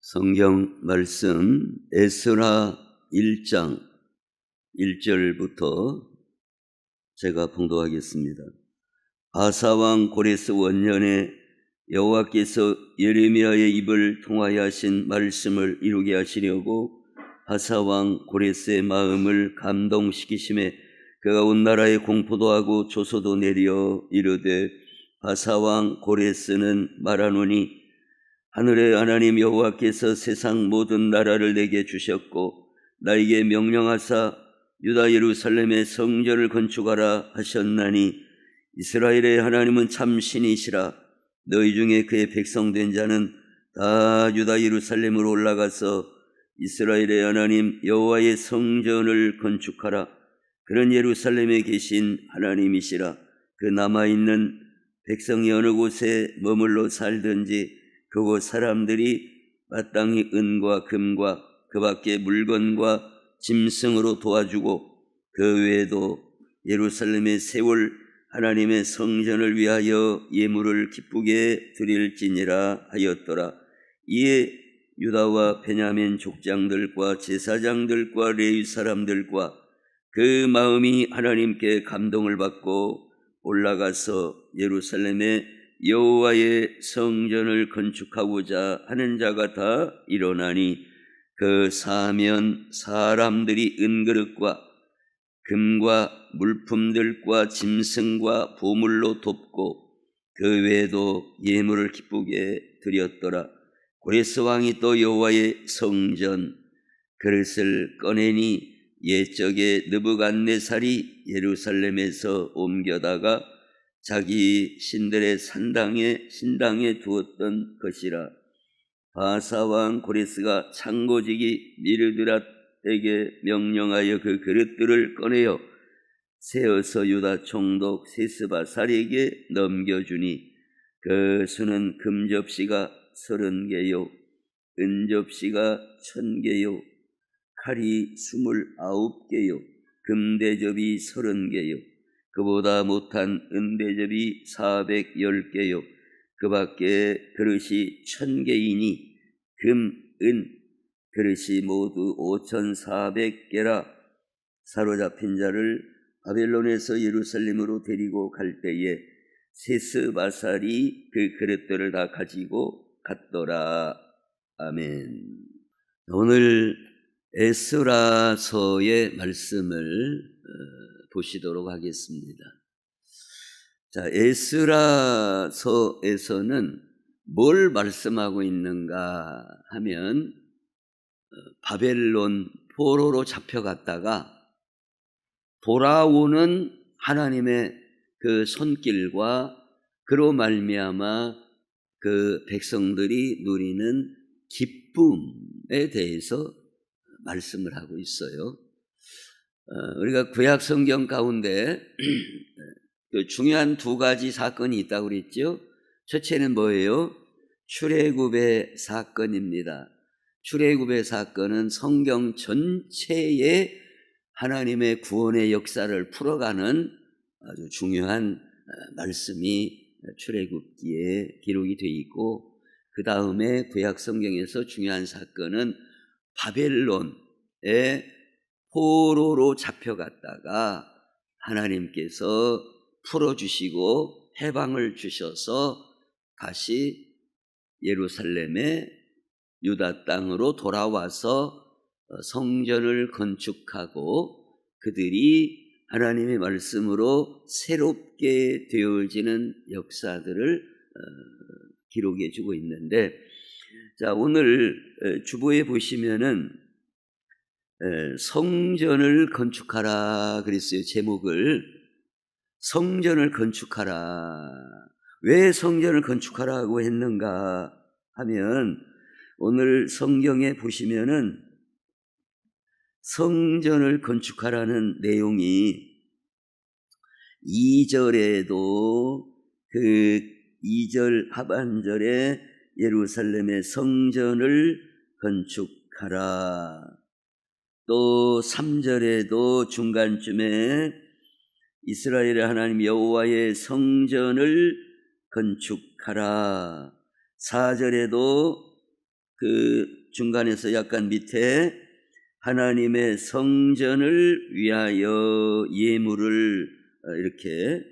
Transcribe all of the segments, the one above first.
성경 말씀 에스라 1장 1절부터 제가 봉독하겠습니다. 바사왕 고레스 원년에 여호와께서 예레미야의 입을 통하여 하신 말씀을 이루게 하시려고 바사왕 고레스의 마음을 감동시키심에 그가 온 나라에 공포도 하고 조소도 내려 이르되, 바사왕 고레스는 말하노니 하늘의 하나님 여호와께서 세상 모든 나라를 내게 주셨고 나에게 명령하사 유다 예루살렘의 성전을 건축하라 하셨나니, 이스라엘의 하나님은 참 신이시라. 너희 중에 그의 백성 된 자는 다 유다 예루살렘으로 올라가서 이스라엘의 하나님 여호와의 성전을 건축하라. 그런 예루살렘에 계신 하나님이시라. 그 남아있는 백성이 어느 곳에 머물러 살든지 그곳 사람들이 마땅히 은과 금과 그 밖에 물건과 짐승으로 도와주고, 그 외에도 예루살렘에 세울 하나님의 성전을 위하여 예물을 기쁘게 드릴지니라 하였더라. 이에 유다와 베냐민 족장들과 제사장들과 레위 사람들과 그 마음이 하나님께 감동을 받고 올라가서 예루살렘에 여호와의 성전을 건축하고자 하는 자가 다 일어나니, 그 사면 사람들이 은그릇과 금과 물품들과 짐승과 보물로 돕고 그 외에도 예물을 기쁘게 드렸더라. 고레스 왕이 또 여호와의 성전 그릇을 꺼내니 옛적에 느부갓네살이 예루살렘에서 옮겨다가 자기 신들의 신당에 두었던 것이라. 바사왕 고레스가 창고지기 미르드랏에게 명령하여 그 그릇들을 꺼내어 세어서 유다 총독 세스바살에게 넘겨주니, 그 수는 금접시가 30개요 은접시가 1000개요 칼이 29개요 금대접이 30개요 그보다 못한 은대접이 410개요 그 밖에 그릇이 1000개이니 금, 은 그릇이 모두 5400개라. 사로잡힌 자를 바벨론에서 예루살렘으로 데리고 갈 때에 세스바살이 그 그릇들을 다 가지고 갔더라. 아멘. 오늘 에스라서의 말씀을 보시도록 하겠습니다. 자, 에스라서에서는 뭘 말씀하고 있는가 하면, 바벨론 포로로 잡혀갔다가 돌아오는 하나님의 그 손길과 그로 말미암아 그 백성들이 누리는 기쁨에 대해서 말씀을 하고 있어요. 우리가 구약 성경 가운데 중요한 두 가지 사건이 있다고 그랬죠. 첫째는 뭐예요? 출애굽의 사건입니다. 출애굽의 사건은 성경 전체의 하나님의 구원의 역사를 풀어가는 아주 중요한 말씀이 출애굽기에 기록이 되어 있고, 그 다음에 구약 성경에서 중요한 사건은 바벨론의 포로로 잡혀갔다가 하나님께서 풀어주시고 해방을 주셔서 다시 예루살렘의 유다 땅으로 돌아와서 성전을 건축하고 그들이 하나님의 말씀으로 새롭게 되어지는 역사들을 기록해 주고 있는데, 자, 오늘 주보에 보시면은 성전을 건축하라 그랬어요. 제목을 성전을 건축하라. 왜 성전을 건축하라고 했는가 하면, 오늘 성경에 보시면은 성전을 건축하라는 내용이 2절에도 그 2절 하반절에 예루살렘의 성전을 건축하라, 또 3절에도 중간쯤에 이스라엘의 하나님 여호와의 성전을 건축하라, 4절에도 그 중간에서 약간 밑에 하나님의 성전을 위하여 예물을 이렇게,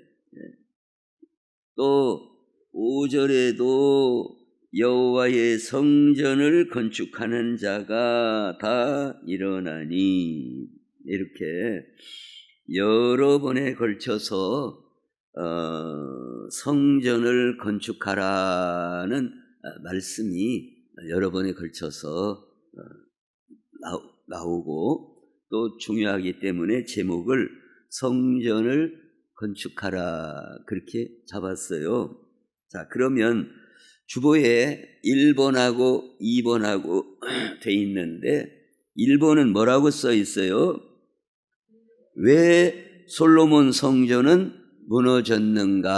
또 5절에도 여호와의 성전을 건축하는 자가 다 일어나니, 이렇게 여러 번에 걸쳐서 성전을 건축하라는 말씀이 여러 번에 걸쳐서 나오고, 또 중요하기 때문에 제목을 성전을 건축하라 그렇게 잡았어요. 자, 그러면 주보에 1번하고 2번하고 돼 있는데, 1번은 뭐라고 써 있어요? 왜 솔로몬 성전은 무너졌는가?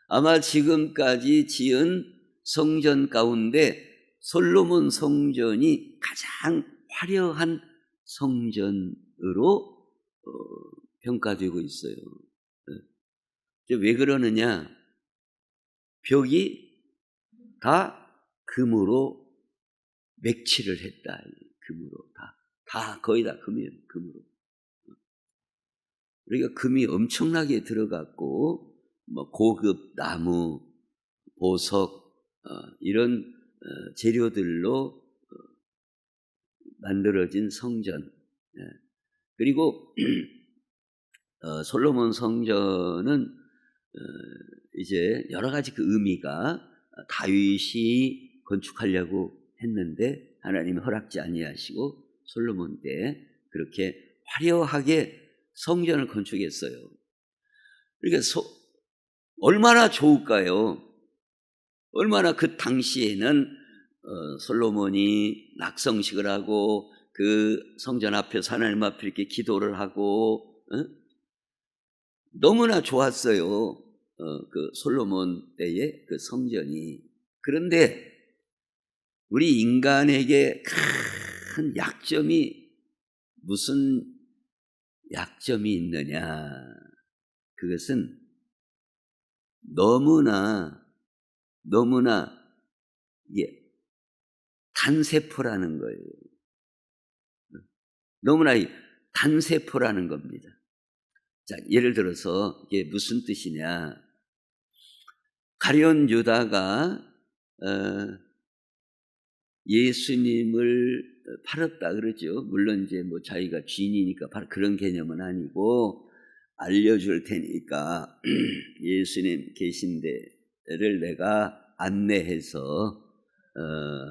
아마 지금까지 지은 성전 가운데 솔로몬 성전이 가장 화려한 성전으로 평가되고 있어요. 왜 그러느냐? 벽이 다 금으로 맥칠을 했다. 금으로 다 거의 다 금으로. 그러니까 금이 엄청나게 들어갔고, 뭐 고급 나무, 보석 이런 재료들로 만들어진 성전. 그리고 솔로몬 성전은 이제 여러 가지 그 의미가, 다윗이 건축하려고 했는데 하나님이 허락지 아니하시고 솔로몬 때 그렇게 화려하게 성전을 건축했어요. 그러니까 얼마나 좋을까요? 얼마나 그 당시에는 솔로몬이 낙성식을 하고 그 성전 앞에서 하나님 앞에 이렇게 기도를 하고, 너무나 좋았어요. 그 솔로몬 때의 그 성전이. 그런데 우리 인간에게 큰 약점이, 무슨 약점이 있느냐? 그것은 너무나 이게 단세포라는 거예요. 너무나 단세포라는 겁니다. 자, 예를 들어서 이게 무슨 뜻이냐? 가룟 유다가 예수님을 팔았다 그러죠. 물론 이제 뭐 자기가 주인이니까 그런 개념은 아니고, 알려줄 테니까 예수님 계신 데를 내가 안내해서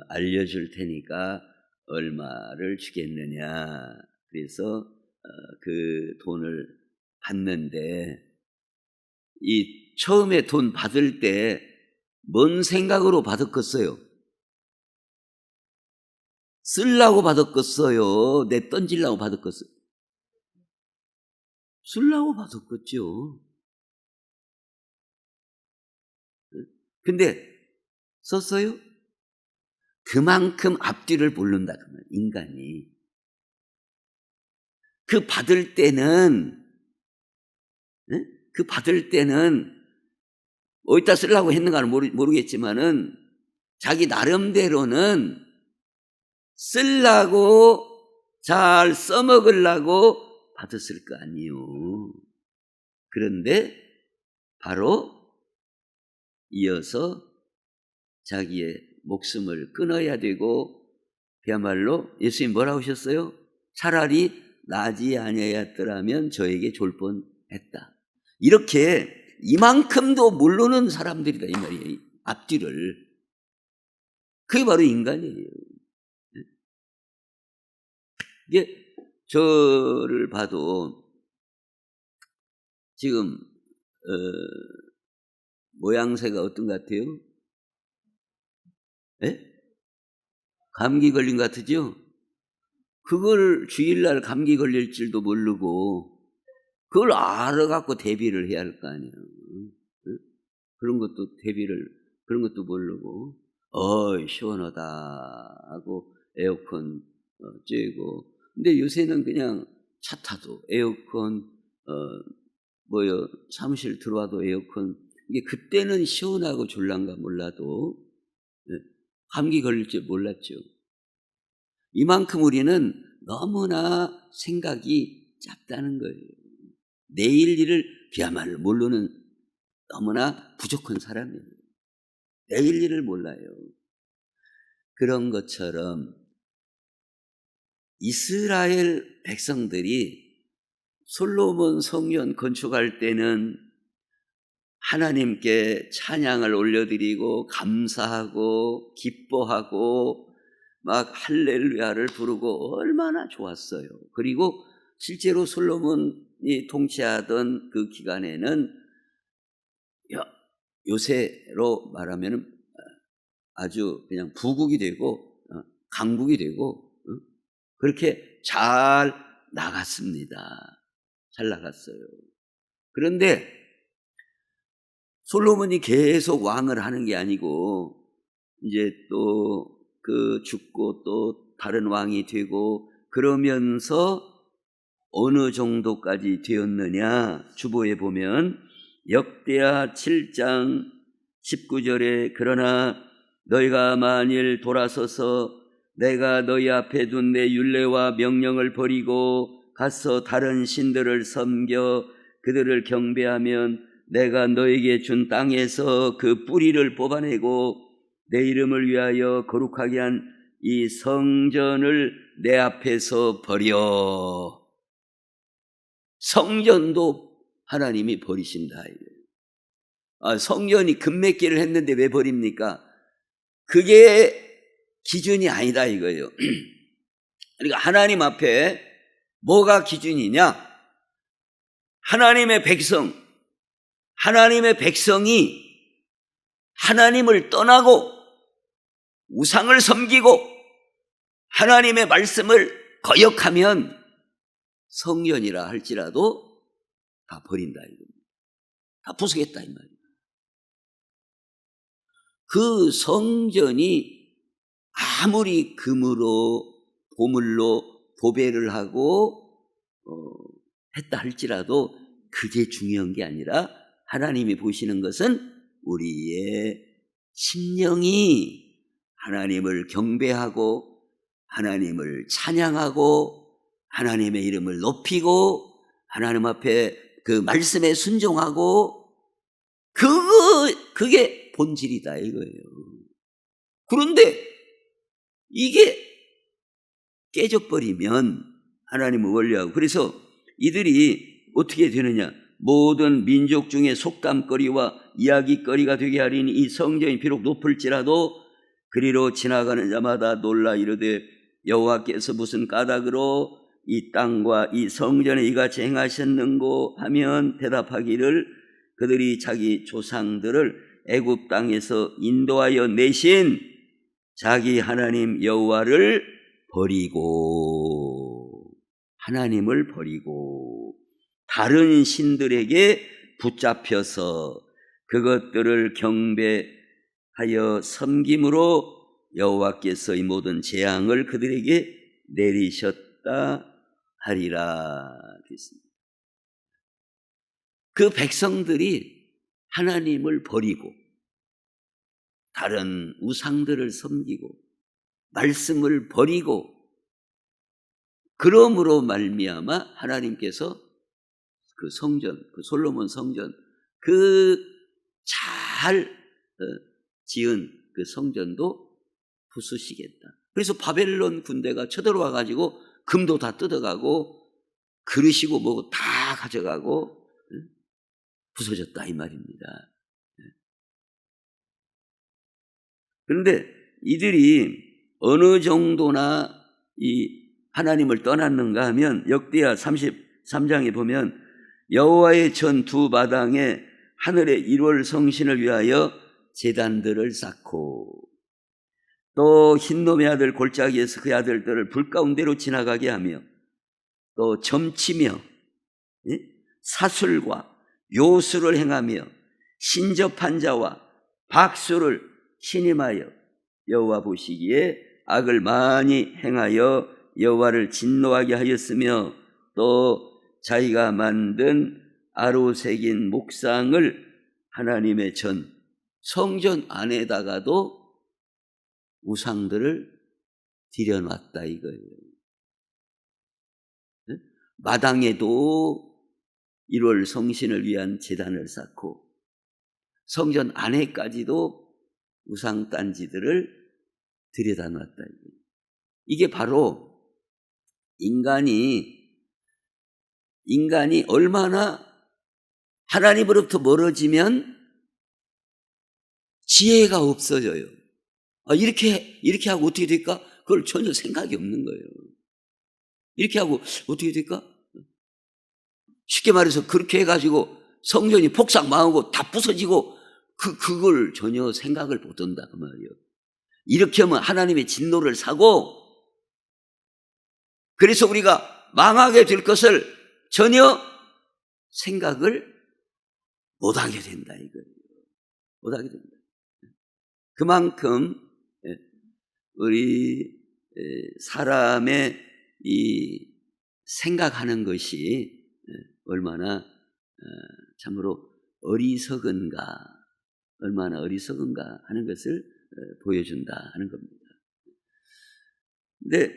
알려줄 테니까 얼마를 주겠느냐. 그래서 그 돈을 받는데, 이 처음에 돈 받을 때 뭔 생각으로 받았겠어요? 쓰려고 받았겠어요? 내 던지려고 받았겠어요? 쓰려고 받았겠죠. 근데 썼어요? 그만큼 앞뒤를 모른다, 그러면 인간이. 그 받을 때는 어디다 쓰려고 했는가는 모르겠지만은 자기 나름대로는 쓰려고, 잘 써먹으려고 받았을 거 아니에요. 그런데 바로 이어서 자기의 목숨을 끊어야 되고, 그야말로 예수님 뭐라고 하셨어요? 차라리 나지 아니하였더라면 저에게 졸 뻔했다. 이렇게 이만큼도 모르는 사람들이다 이 말이에요. 앞뒤를. 그게 바로 인간이에요. 이게 저를 봐도 지금 모양새가 어떤 것 같아요? 감기 걸린 것 같으죠? 그걸 주일날 감기 걸릴 줄도 모르고 그걸 알아갖고 대비를 해야 할 거 아니에요. 그런 것도 모르고 시원하다 하고 에어컨 쬐고. 근데 요새는 그냥 차 타도 에어컨, 사무실 들어와도 에어컨. 이게 그때는 시원하고 졸란가 몰라도 감기 걸릴 줄 몰랐죠. 이만큼 우리는 너무나 생각이 짧다는 거예요. 내일 일을 그야말로 모르는 너무나 부족한 사람이에요. 내일 일을 몰라요. 그런 것처럼 이스라엘 백성들이 솔로몬 성전 건축할 때는 하나님께 찬양을 올려드리고 감사하고 기뻐하고 막 할렐루야를 부르고 얼마나 좋았어요. 그리고 실제로 솔로몬이 통치하던 그 기간에는 요새로 말하면 아주 그냥 부국이 되고 강국이 되고 그렇게 잘 나갔습니다. 잘 나갔어요. 그런데 솔로몬이 계속 왕을 하는 게 아니고 이제 또 그 죽고 또 다른 왕이 되고 그러면서 어느 정도까지 되었느냐, 주보에 보면 역대하 7장 19절에 그러나 너희가 만일 돌아서서 내가 너희 앞에 둔 내 율례와 명령을 버리고 가서 다른 신들을 섬겨 그들을 경배하면 내가 너에게 준 땅에서 그 뿌리를 뽑아내고 내 이름을 위하여 거룩하게 한 이 성전을 내 앞에서 버려. 성전도 하나님이 버리신다. 성전이 금맺기를 했는데 왜 버립니까? 그게 기준이 아니다 이거예요. 그러니까 하나님 앞에 뭐가 기준이냐? 하나님의 백성이 하나님을 떠나고 우상을 섬기고 하나님의 말씀을 거역하면 성전이라 할지라도 다 버린다 이겁니다. 다 부수겠다 이 말이에요. 그 성전이 아무리 금으로 보물로 도배를 하고 했다 할지라도 그게 중요한 게 아니라 하나님이 보시는 것은 우리의 심령이 하나님을 경배하고 하나님을 찬양하고 하나님의 이름을 높이고 하나님 앞에 그 말씀에 순종하고 그게 본질이다 이거예요. 그런데 이게 깨져버리면 하나님을 원리하고 그래서 이들이 어떻게 되느냐? 모든 민족 중에 속담거리와 이야기거리가 되게 하리니 이 성전이 비록 높을지라도 그리로 지나가는 자마다 놀라 이르되 여호와께서 무슨 까닭으로 이 땅과 이 성전에 이같이 행하셨는고 하면 대답하기를 그들이 자기 조상들을 애굽 땅에서 인도하여 내신 자기 하나님 여호와를 버리고 하나님을 버리고 다른 신들에게 붙잡혀서 그것들을 경배하여 섬김으로 여호와께서 이 모든 재앙을 그들에게 내리셨다 하리라 그랬습니다. 그 백성들이 하나님을 버리고 다른 우상들을 섬기고 말씀을 버리고 그러므로 말미암아 하나님께서 그 성전, 그 솔로몬 성전, 그 잘 지은 그 성전도 부수시겠다. 그래서 바벨론 군대가 쳐들어와 가지고 금도 다 뜯어가고 그릇이고 뭐고 다 가져가고 부서졌다 이 말입니다. 그런데 이들이 어느 정도나 이 하나님을 떠났는가 하면 역대하 33장에 보면 여호와의 전 두 마당에 하늘의 1월 성신을 위하여 제단들을 쌓고 또 흰놈의 아들 골짜기에서 그 아들들을 불 가운데로 지나가게 하며 또 점치며 사술과 요술을 행하며 신접한 자와 박수를 신임하여 여호와 보시기에 악을 많이 행하여 여호와를 진노하게 하였으며 또 자기가 만든 아로 새긴 목상을 하나님의 전 성전 안에다가도 우상들을 들여놨다 이거예요. 마당에도 1월 성신을 위한 제단을 쌓고 성전 안에까지도 우상단지들을 들여다 놨다. 이게 바로 인간이 얼마나 하나님으로부터 멀어지면 지혜가 없어져요. 이렇게 하고 어떻게 될까? 그걸 전혀 생각이 없는 거예요. 이렇게 하고 어떻게 될까? 쉽게 말해서 그렇게 해가지고 성전이 폭삭 망하고 다 부서지고 그걸 전혀 생각을 못 한다 그 말이에요. 이렇게 하면 하나님의 진노를 사고, 그래서 우리가 망하게 될 것을 전혀 생각을 못하게 된다 이거예요. 못하게 된다. 그만큼 우리 사람의 이 생각하는 것이 얼마나 참으로 얼마나 어리석은가 하는 것을 보여준다 하는 겁니다. 근데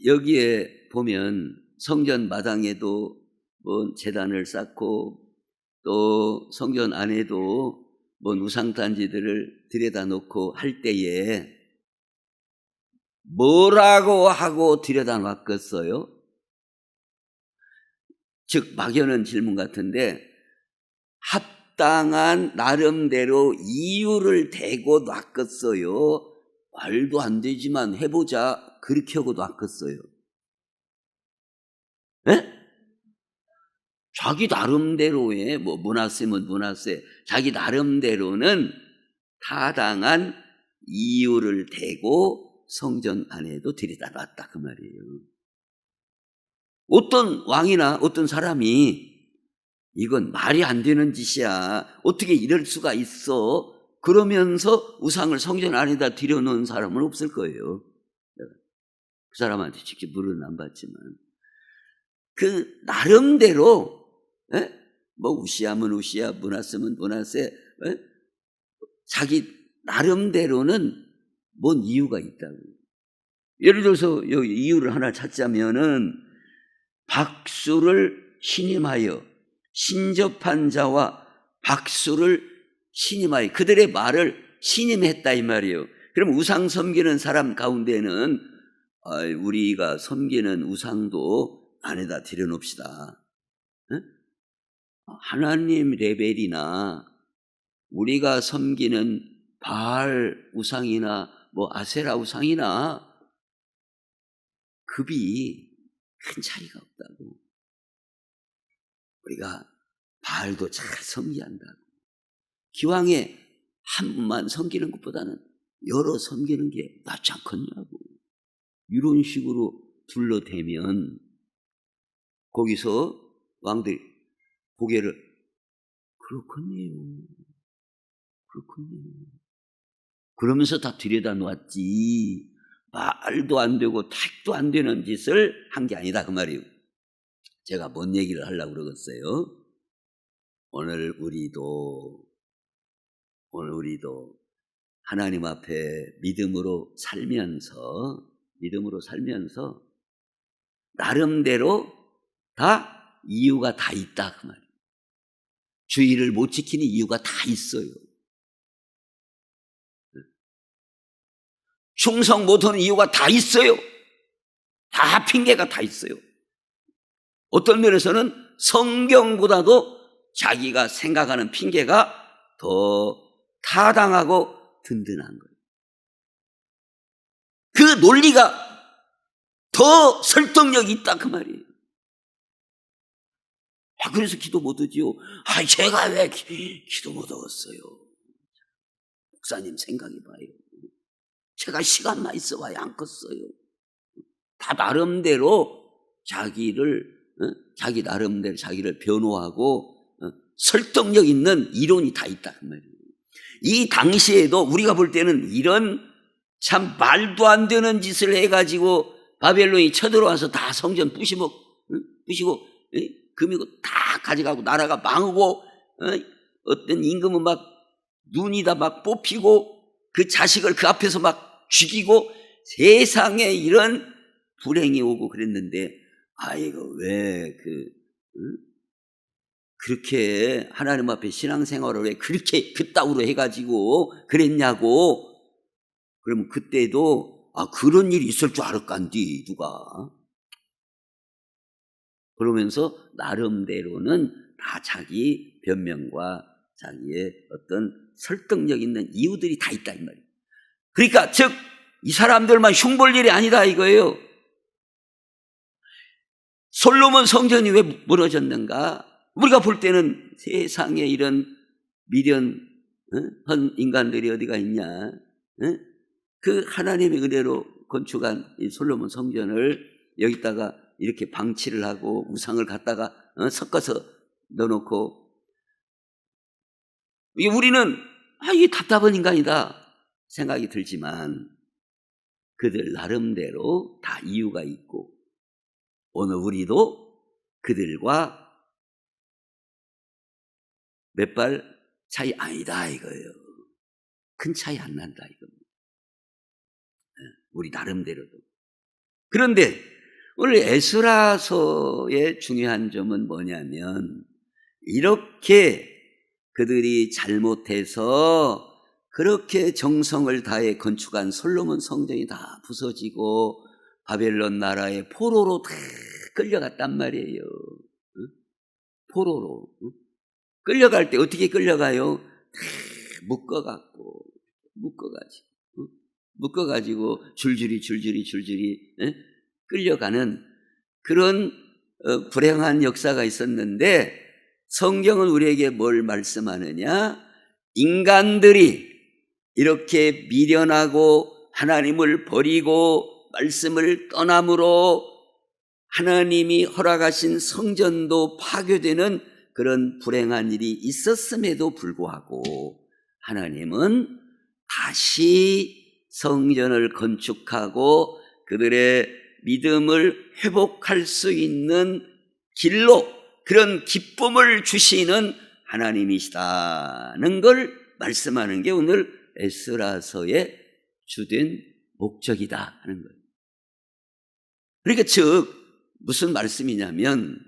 여기에 보면 성전 마당에도 뭐 제단을 쌓고 또 성전 안에도 뭐 우상단지들을 들여다 놓고 할 때에 뭐라고 하고 들여다 놨겠어요? 즉 막연한 질문 같은데 합당한 나름대로 이유를 대고 놨겠어요? 말도 안 되지만 해보자 그렇게 하고 놨겠어요? 네? 자기 나름대로의 뭐 문화세면 문화세, 자기 나름대로는 타당한 이유를 대고 성전 안에도 들여다 놨다 그 말이에요. 어떤 왕이나 어떤 사람이 이건 말이 안 되는 짓이야, 어떻게 이럴 수가 있어, 그러면서 우상을 성전 안에다 들여놓은 사람은 없을 거예요. 그 사람한테 직접 물은 안 받지만 그 나름대로 뭐 우시하면 우시야, 문화세면 문화세, 자기 나름대로는 뭔 이유가 있다고. 예를 들어서 여기 이유를 하나 찾자면은 박수를 신임하여 신접한 자와 박수를 신임하여 그들의 말을 신임했다 이 말이에요. 그럼 우상 섬기는 사람 가운데는 우리가 섬기는 우상도 안에다 들여놓읍시다. 하나님 레벨이나 우리가 섬기는 바알 우상이나 뭐 아세라 우상이나 급이 큰 차이가 없다고. 우리가 바알도 잘 섬기한다고. 기왕에 한 분만 섬기는 것보다는 여러 섬기는 게 낫지 않겠냐고. 이런 식으로 둘러대면 거기서 왕들이 고개를 그렇군요. 그러면서 다 들여다 놓았지. 말도 안 되고 택도 안 되는 짓을 한 게 아니다 그 말이에요. 제가 뭔 얘기를 하려고 그러겠어요? 오늘 우리도 하나님 앞에 믿음으로 살면서 나름대로 다 이유가 다 있다 그 말이에요. 주의를 못 지키는 이유가 다 있어요. 충성 못하는 이유가 다 있어요. 다 핑계가 다 있어요. 어떤 면에서는 성경보다도 자기가 생각하는 핑계가 더 타당하고 든든한 거예요. 그 논리가 더 설득력이 있다 그 말이에요. 그래서 기도 못하지요. 제가 왜 기도 못하겠어요? 목사님 생각해봐요. 제가 시간만 있어봐야 안 컸어요. 다 나름대로 자기 나름대로 자기를 변호하고 설득력 있는 이론이 다 있다 그 말이에요. 이 당시에도 우리가 볼 때는 이런 참 말도 안 되는 짓을 해가지고 바벨론이 쳐들어와서 다 성전 부시고 금이고 다 가져가고 나라가 망하고 어떤 임금은 막 눈이 다 막 뽑히고 그 자식을 그 앞에서 막 죽이고 세상에 이런 불행이 오고 그랬는데, 아이고 왜 그렇게 하나님 앞에 신앙생활을 왜 그렇게 그따구로 해가지고 그랬냐고. 그러면 그때도 그런 일이 있을 줄 알았간디 누가. 그러면서 나름대로는 다 자기 변명과 자기의 어떤 설득력 있는 이유들이 다 있다 이 말이에요. 그러니까 즉 이 사람들만 흉볼 일이 아니다 이거예요. 솔로몬 성전이 왜 무너졌는가? 우리가 볼 때는 세상에 이런 미련한 인간들이 어디가 있냐? 그 하나님의 은혜로 건축한 이 솔로몬 성전을 여기다가 이렇게 방치를 하고 우상을 갖다가 섞어서 넣어놓고, 우리는 이게 답답한 인간이다 생각이 들지만 그들 나름대로 다 이유가 있고, 오늘 우리도 그들과 몇 발 차이 아니다 이거예요. 큰 차이 안 난다 이겁니다. 우리 나름대로도. 그런데 오늘 에스라서의 중요한 점은 뭐냐면, 이렇게 그들이 잘못해서 그렇게 정성을 다해 건축한 솔로몬 성전이 다 부서지고 바벨론 나라의 포로로 다 끌려갔단 말이에요. 포로로. 끌려갈 때 어떻게 끌려가요? 묶어가지고 줄줄이 끌려가는 그런 불행한 역사가 있었는데, 성경은 우리에게 뭘 말씀하느냐? 인간들이 이렇게 미련하고 하나님을 버리고 말씀을 떠남으로 하나님이 허락하신 성전도 파괴되는 그런 불행한 일이 있었음에도 불구하고 하나님은 다시 성전을 건축하고 그들의 믿음을 회복할 수 있는 길로 그런 기쁨을 주시는 하나님이시다는 걸 말씀하는 게 오늘 에스라서의 주된 목적이다 하는 거예요. 그러니까 즉 무슨 말씀이냐면,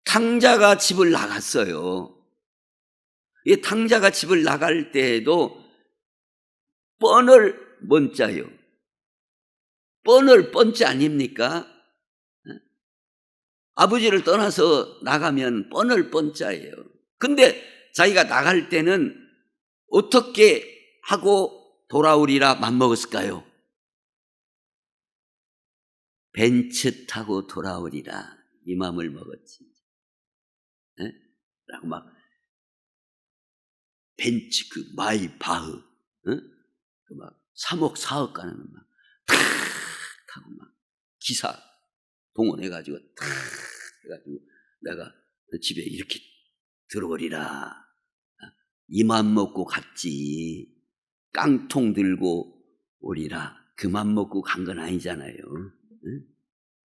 탕자가 집을 나갔어요. 이 탕자가 집을 나갈 때에도 뻔을 먼자요. 뻔을 뻔자 아닙니까? 아버지를 떠나서 나가면 뻔을 뻔자예요. 근데 자기가 나갈 때는 어떻게 하고 돌아오리라 맘먹었을까요? 벤츠 타고 돌아오리라 이 마음을 먹었지. 라고 막 벤츠 마이바흐 막 3억 4억 가는 막 타고 막 기사 동원해가지고 탁 해가지고 내가 집에 이렇게 들어오리라 이 맘 먹고 갔지. 깡통 들고 오리라 그 맘 먹고 간 건 아니잖아요.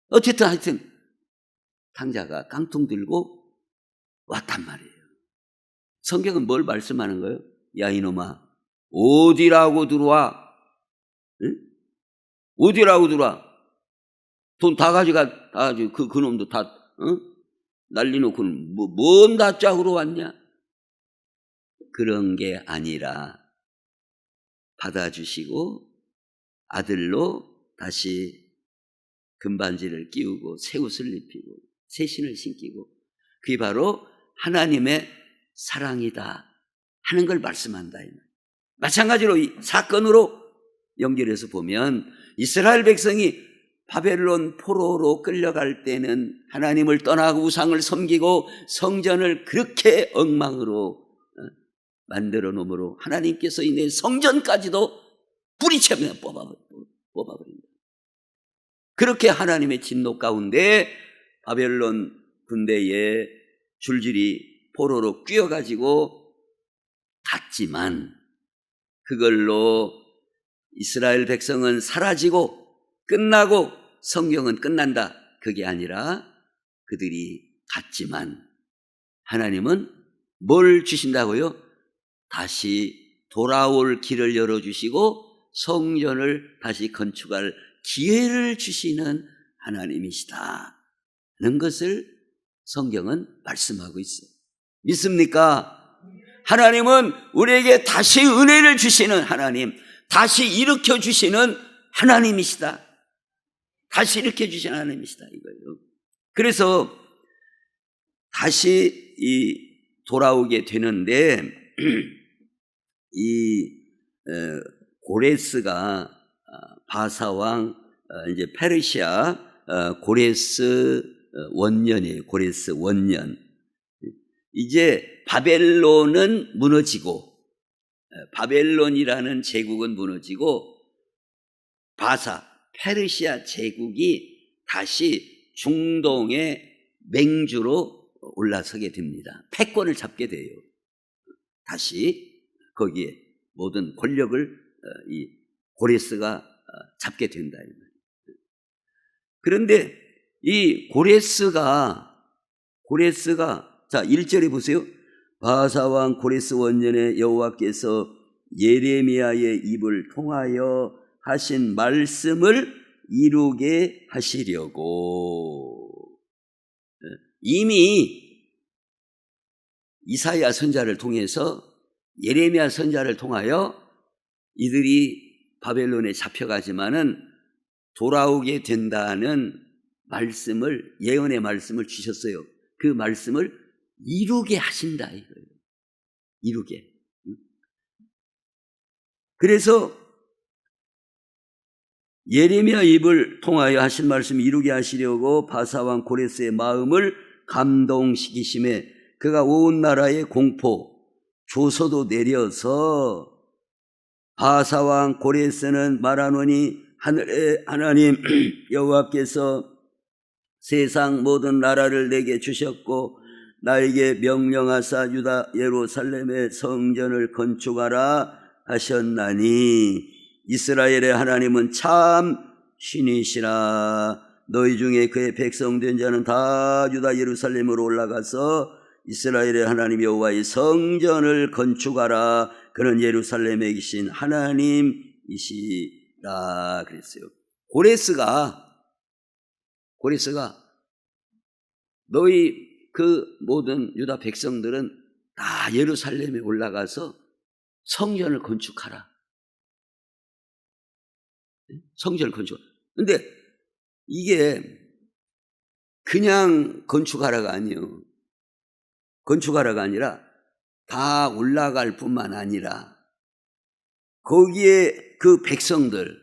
어쨌든 하여튼 탕자가 깡통 들고 왔단 말이에요. 성경은 뭘 말씀하는 거예요? 야 이놈아 어디라고 들어와? 응? 어디라고 들어와? 돈 다 가져가. 다 그 놈도 다 난리 놓고 뭔 다 짝으로 왔냐? 그런 게 아니라 받아주시고 아들로 다시 금반지를 끼우고 새 옷을 입히고 새 신을 신기고, 그게 바로 하나님의 사랑이다 하는 걸 말씀한다. 마찬가지로 이 사건으로 연결해서 보면 이스라엘 백성이 바벨론 포로로 끌려갈 때는 하나님을 떠나고 우상을 섬기고 성전을 그렇게 엉망으로 만들어 놓으므로 하나님께서 이 성전까지도 뿌리채 그냥 뽑아버립니다. 그렇게 하나님의 진노 가운데 바벨론 군대에 줄줄이 포로로 끼어가지고 갔지만 그걸로 이스라엘 백성은 사라지고 끝나고 성경은 끝난다 그게 아니라 그들이 갔지만 하나님은 뭘 주신다고요? 다시 돌아올 길을 열어주시고 성전을 다시 건축할 기회를 주시는 하나님이시다 하는 것을 성경은 말씀하고 있어요. 믿습니까? 하나님은 우리에게 다시 은혜를 주시는 하나님, 다시 일으켜 주시는 하나님이시다. 다시 일으켜 주시는 하나님이시다 이거예요. 그래서 다시 돌아오게 되는데 고레스가 바사왕 이제 페르시아 고레스 원년이에요. 고레스 원년. 이제 바벨론은 무너지고 바벨론이라는 제국은 무너지고 바사 페르시아 제국이 다시 중동의 맹주로 올라서게 됩니다. 패권을 잡게 돼요. 다시 거기에 모든 권력을 이 고레스가 잡게 된다. 그런데 이 고레스가 자 1절에 보세요. 바사왕 고레스 원년에 여호와께서 예레미야의 입을 통하여 하신 말씀을 이루게 하시려고. 이미 이사야 선지자를 통해서 예레미야 선지자를 통하여 이들이 바벨론에 잡혀가지만은 돌아오게 된다는 말씀을, 예언의 말씀을 주셨어요. 그 말씀을 이루게 하신다 이거예요. 이루게. 그래서 예레미야 입을 통하여 하신 말씀 이루게 하시려고 바사왕 고레스의 마음을 감동시키심에 그가 온 나라에 공포 조서도 내려서 바사왕 고레스는 말하노니 하늘의 하나님 여호와께서 세상 모든 나라를 내게 주셨고 나에게 명령하사 유다 예루살렘의 성전을 건축하라 하셨나니 이스라엘의 하나님은 참 신이시라. 너희 중에 그의 백성 된 자는 다 유다 예루살렘으로 올라가서 이스라엘의 하나님 여호와의 성전을 건축하라. 그는 예루살렘에 계신 하나님이시라 그랬어요. 고레스가 너희 그 모든 유다 백성들은 다 예루살렘에 올라가서 성전을 건축하라. 성전을 건축하라. 근데 이게 그냥 건축하라가 아니에요. 건축하라가 아니라 다 올라갈 뿐만 아니라 거기에 그 백성들,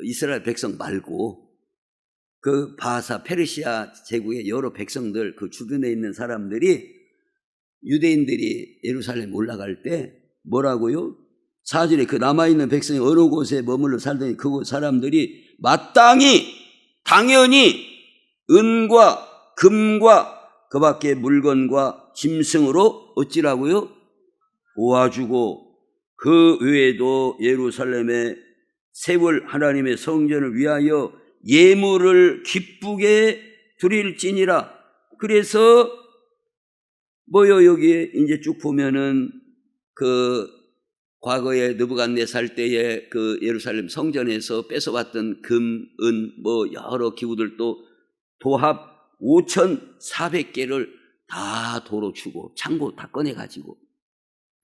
이스라엘 백성 말고 그 바사 페르시아 제국의 여러 백성들, 그 주변에 있는 사람들이 유대인들이 예루살렘 올라갈 때 뭐라고요? 4절에 그 남아있는 백성이 어느 곳에 머물러 살더니 그곳 사람들이 마땅히 당연히 은과 금과 그 밖에 물건과 짐승으로 어찌라고요? 도와주고 그 외에도 예루살렘에 세울 하나님의 성전을 위하여 예물을 기쁘게 드릴지니라. 그래서 뭐요? 여기에 이제 쭉 보면은 그 과거에 느부갓네살 때에 그 예루살렘 성전에서 뺏어왔던 금, 은, 뭐 여러 기구들도 도합 5,400개를 다 도로 주고 창고 다 꺼내가지고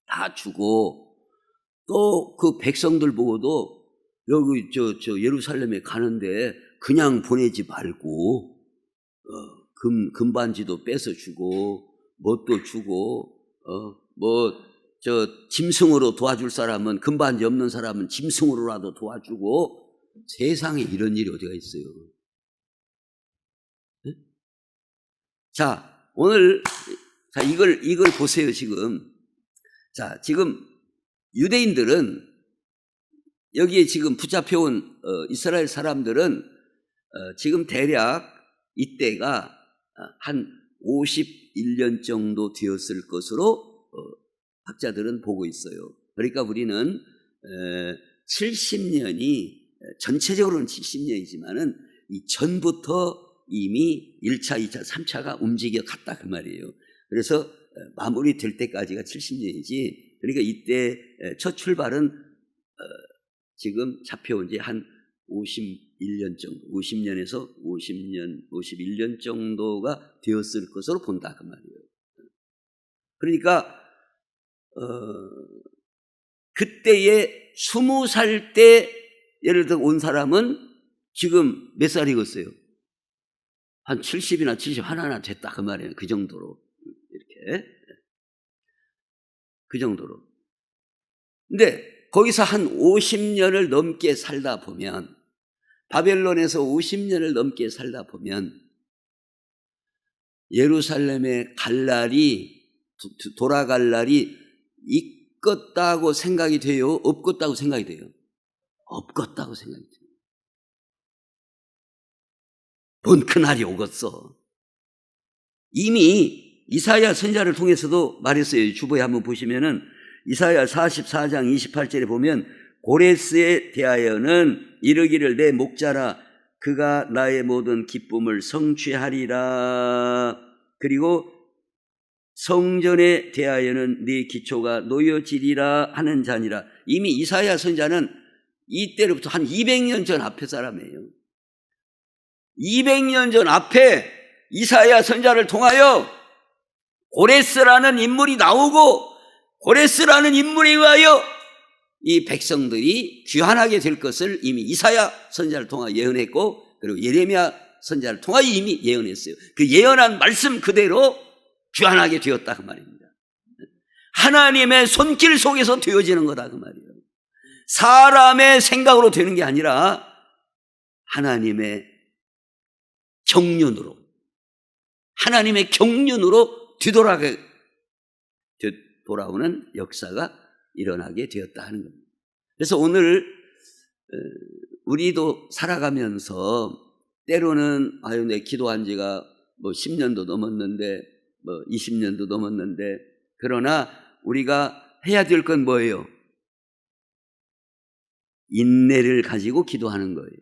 다 주고 또 그 백성들 보고도 여기 저 예루살렘에 가는데 그냥 보내지 말고 금반지도 뺏어주고 뭣도 주고 뭐 저 짐승으로 도와줄 사람은 금반지 없는 사람은 짐승으로라도 도와주고 세상에 이런 일이 어디가 있어요? 네? 자 오늘 자 이걸 보세요 지금. 자 지금 유대인들은 여기에 지금 붙잡혀온 이스라엘 사람들은 지금 대략 이때가 한 51년 정도 되었을 것으로 학자들은 보고 있어요. 그러니까 우리는 70년이 전체적으로는 70년이지만은 이 전부터 이미 1차, 2차, 3차가 움직여 갔다 그 말이에요. 그래서 마무리 될 때까지가 70년이지 그러니까 이때 첫 출발은 지금 잡혀온 지 한 51년 정도, 50년에서 50년, 51년 정도가 되었을 것으로 본다 그 말이에요. 그러니까 그때에 20살 때 예를 들어 온 사람은 지금 몇 살이겠어요? 한 70이나 70 하나나 됐다 그 말이에요. 그 정도로 이렇게 그 정도로. 근데 거기서 한 50년을 넘게 살다 보면, 바벨론에서 50년을 넘게 살다 보면 예루살렘에 갈 날이, 돌아갈 날이 있겠다고 생각이 돼요? 없겠다고 생각이 돼요? 없겠다고 생각이 돼요. 뭔 그날이 오겠어. 이미 이사야 선지자를 통해서도 말했어요. 주보에 한번 보시면은 이사야 44장 28절에 보면 고레스에 대하여는 이르기를 내 목자라 그가 나의 모든 기쁨을 성취하리라. 그리고 성전에 대하여는 네 기초가 놓여지리라 하는 자니라. 이미 이사야 선지자는 이때로부터 한 200년 전 앞에 사람이에요. 200년 전 앞에 이사야 선지자를 통하여 고레스라는 인물이 나오고 고레스라는 인물에 의하여 이 백성들이 귀환하게 될 것을 이미 이사야 선지자를 통하여 예언했고, 그리고 예레미야 선지자를 통하여 이미 예언했어요. 그 예언한 말씀 그대로 귀환하게 되었다 그 말입니다. 하나님의 손길 속에서 되어지는 거다 그 말이에요. 사람의 생각으로 되는 게 아니라 하나님의 경륜으로, 하나님의 경륜으로 돌아오는 역사가 일어나게 되었다 하는 겁니다. 그래서 오늘 우리도 살아가면서 때로는 아유 내 기도한 지가 뭐 10년도 넘었는데 뭐 20년도 넘었는데, 그러나 우리가 해야 될 건 뭐예요? 인내를 가지고 기도하는 거예요.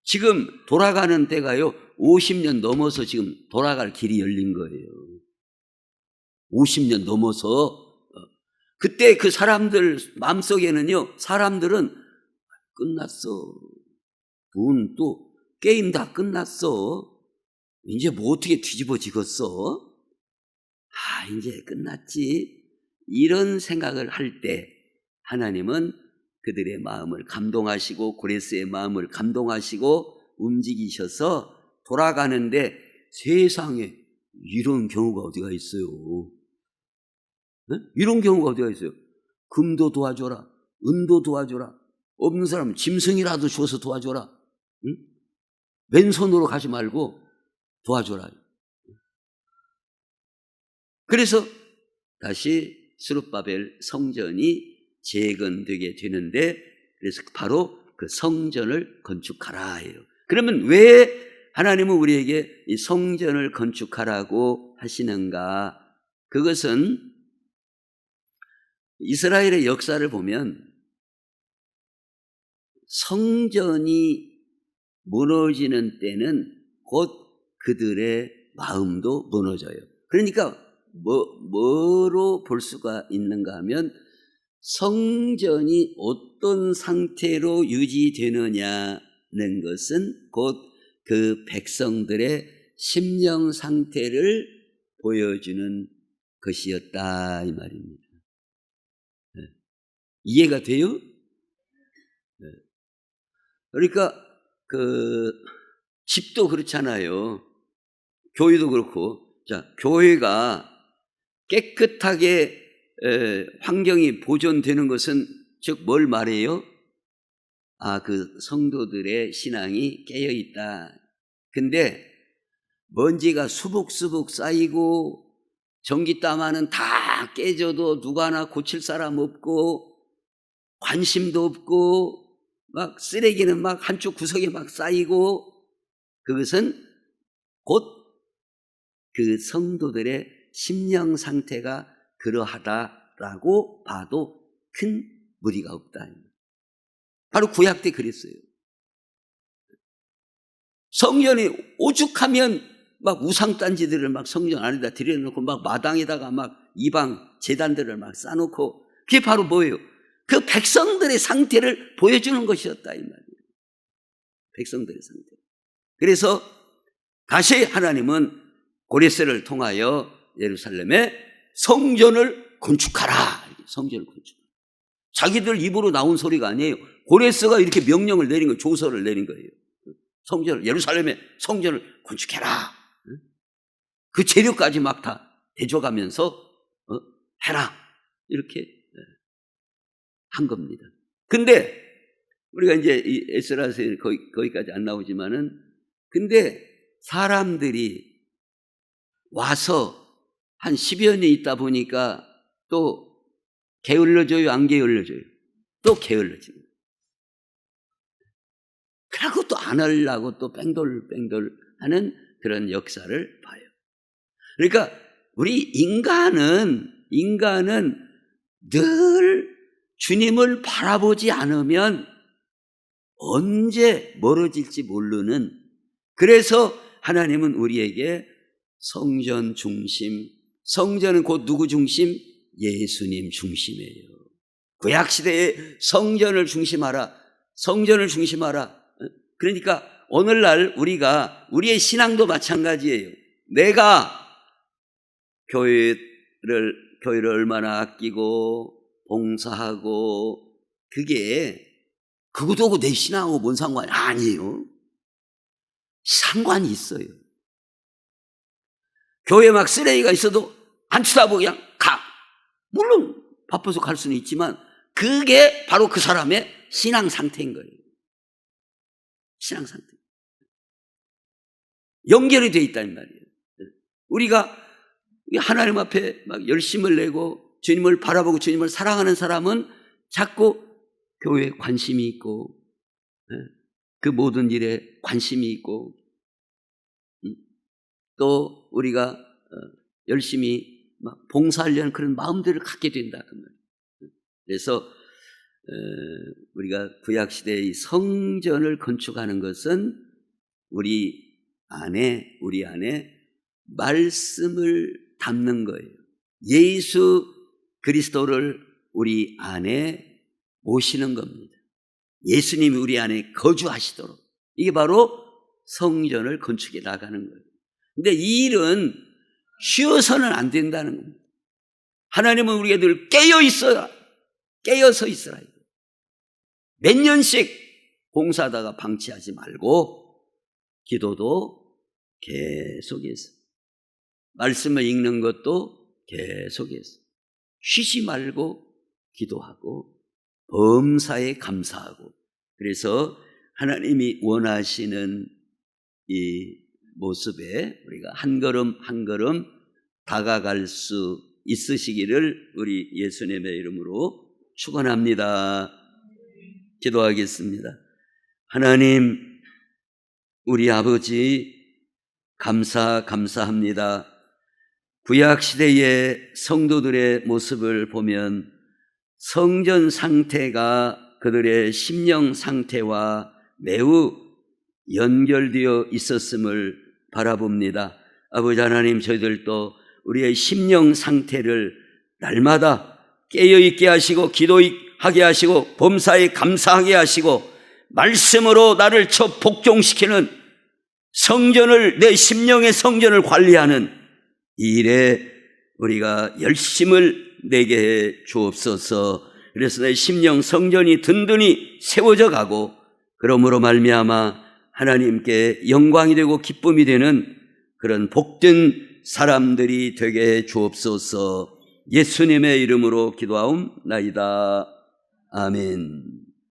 지금 돌아가는 때가요 50년 넘어서 지금 돌아갈 길이 열린 거예요. 50년 넘어서. 그때 그 사람들 마음속에는요, 사람들은 끝났어. 돈 또 게임 다 끝났어. 이제 뭐 어떻게 뒤집어지겠어? 이제 끝났지. 이런 생각을 할 때 하나님은 그들의 마음을 감동하시고 고레스의 마음을 감동하시고 움직이셔서 돌아가는데, 세상에 이런 경우가 어디가 있어요? 네? 이런 경우가 어디가 있어요? 금도 도와줘라, 은도 도와줘라, 없는 사람은 짐승이라도 주어서 도와줘라. 응? 맨손으로 가지 말고 도와줘라. 그래서 다시 스룹바벨 성전이 재건되게 되는데, 그래서 바로 그 성전을 건축하라 해요. 그러면 왜 하나님은 우리에게 이 성전을 건축하라고 하시는가? 그것은 이스라엘의 역사를 보면 성전이 무너지는 때는 곧 그들의 마음도 무너져요. 그러니까 뭐로 볼 수가 있는가 하면, 성전이 어떤 상태로 유지되느냐는 것은 곧 그 백성들의 심령 상태를 보여주는 것이었다 이 말입니다. 네. 이해가 돼요? 네. 그러니까 그 집도 그렇잖아요. 교회도 그렇고. 자, 교회가 깨끗하게 환경이 보존되는 것은 즉 뭘 말해요? 그 성도들의 신앙이 깨어있다. 근데 먼지가 수북수북 쌓이고 전기담화는 다 깨져도 누가 하나 고칠 사람 없고 관심도 없고 막 쓰레기는 막 한쪽 구석에 막 쌓이고, 그것은 곧 그 성도들의 심령 상태가 그러하다라고 봐도 큰 무리가 없다. 바로 구약 때 그랬어요. 성전이 오죽하면 막 우상단지들을 막 성전 안에다 들여놓고 막 마당에다가 막 이방 제단들을 막 쌓아놓고, 그게 바로 뭐예요? 그 백성들의 상태를 보여주는 것이었다 이 말이에요. 백성들의 상태. 그래서 다시 하나님은 고레스를 통하여 예루살렘에 성전을 건축하라. 성전을 건축하라. 자기들 입으로 나온 소리가 아니에요. 고레스가 이렇게 명령을 내린 거예요. 조서를 내린 거예요. 성전을, 예루살렘에 성전을 건축해라. 그 재료까지 막 다 대줘가면서 해라. 이렇게 한 겁니다. 근데 우리가 이제 이 에스라서 거기까지 안 나오지만은, 근데 사람들이 와서 한 10여 년 있다 보니까 또 게을러져요, 안 게을러져요? 또 게을러져요. 그러고 또 안 하려고 또 뺑돌뺑돌 하는 그런 역사를 봐요. 그러니까 우리 인간은 늘 주님을 바라보지 않으면 언제 멀어질지 모르는, 그래서 하나님은 우리에게 성전 중심, 성전은 곧 누구 중심? 예수님 중심이에요. 구약시대에 성전을 중심하라, 성전을 중심하라. 그러니까 오늘날 우리의 신앙도 마찬가지예요. 내가 교회를 얼마나 아끼고 봉사하고, 그것도 내 신앙하고 뭔 상관이 아니에요. 상관이 있어요. 교회 막 쓰레기가 있어도 안 쳐다보고 그냥 가. 물론 바빠서 갈 수는 있지만 그게 바로 그 사람의 신앙 상태인 거예요. 신앙 상태. 연결이 되어 있다는 말이에요. 우리가 하나님 앞에 막 열심을 내고 주님을 바라보고 주님을 사랑하는 사람은 자꾸 교회에 관심이 있고, 그 모든 일에 관심이 있고, 또 우리가 열심히 막 봉사하려는 그런 마음들을 갖게 된다 그 말이에요. 그래서 우리가 구약시대의 성전을 건축하는 것은 우리 안에 말씀을 담는 거예요. 예수 그리스도를 우리 안에 모시는 겁니다. 예수님이 우리 안에 거주하시도록. 이게 바로 성전을 건축해 나가는 거예요. 근데 이 일은 쉬어서는 안 된다는 겁니다. 하나님은 우리가 늘 깨어서 있어라. 몇 년씩 봉사하다가 방치하지 말고 기도도 계속해서, 말씀을 읽는 것도 계속해서 쉬지 말고 기도하고 범사에 감사하고, 그래서 하나님이 원하시는 이 모습에 우리가 한 걸음 한 걸음 다가갈 수 있으시기를 우리 예수님의 이름으로 축원합니다. 기도하겠습니다. 하나님, 우리 아버지 감사합니다. 구약시대의 성도들의 모습을 보면 성전 상태가 그들의 심령 상태와 매우 연결되어 있었음을 바라봅니다. 아버지 하나님, 저희들도 우리의 심령 상태를 날마다 깨어있게 하시고 기도하게 하시고 범사에 감사하게 하시고 말씀으로 나를 복종시키는 성전을, 내 심령의 성전을 관리하는 이 일에 우리가 열심을 내게 해 주옵소서. 그래서 내 심령 성전이 든든히 세워져 가고, 그러므로 말미암아 하나님께 영광이 되고 기쁨이 되는 그런 복된 사람들이 되게 해 주옵소서. 예수님의 이름으로 기도하옵나이다. 아멘.